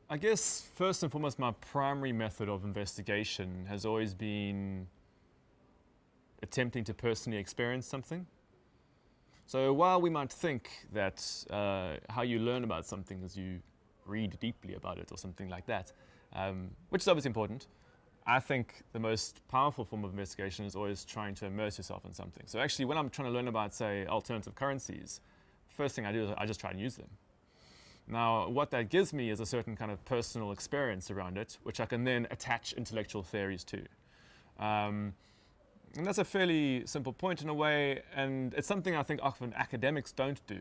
I guess first and foremost, my primary method of investigation has always been attempting to personally experience something. So while we might think that how you learn about something is you read deeply about it or something like that, which is obviously important, I think the most powerful form of investigation is always trying to immerse yourself in something. So actually, when I'm trying to learn about, say, alternative currencies, first thing I do is I just try and use them. Now, what that gives me is a certain kind of personal experience around it, which I can then attach intellectual theories to. And that's a fairly simple point in a way, and it's something I think often academics don't do.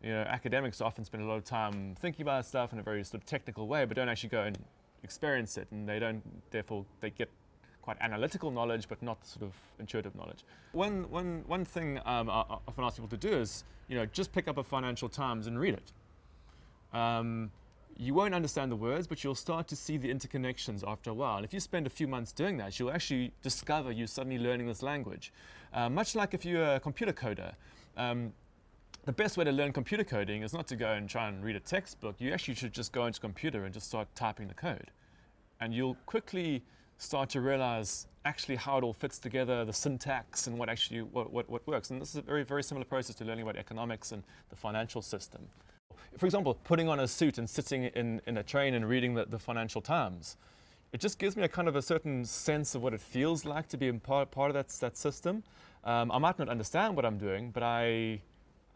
You know, academics often spend a lot of time thinking about stuff in a very sort of technical way, but don't actually go and experience it, and therefore they get quite analytical knowledge, but not sort of intuitive knowledge. One thing I often ask people to do is, just pick up a Financial Times and read it. You won't understand the words, but you'll start to see the interconnections after a while. And if you spend a few months doing that, you'll actually discover you're suddenly learning this language. Much like if you're a computer coder, the best way to learn computer coding is not to go and try and read a textbook. You actually should just go into a computer and just start typing the code. And you'll quickly start to realize actually how it all fits together, the syntax and what works. And this is a very, very similar process to learning about economics and the financial system. For example, putting on a suit and sitting in a train and reading the Financial Times, it just gives me a certain sense of what it feels like to be part of that system. I might not understand what I'm doing, but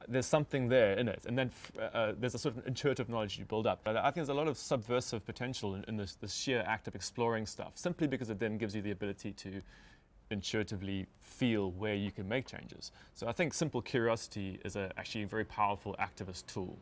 there's something there in it. And then there's a sort of intuitive knowledge you build up. I think there's a lot of subversive potential in this sheer act of exploring stuff, simply because it then gives you the ability to intuitively feel where you can make changes. So I think simple curiosity is actually a very powerful activist tool.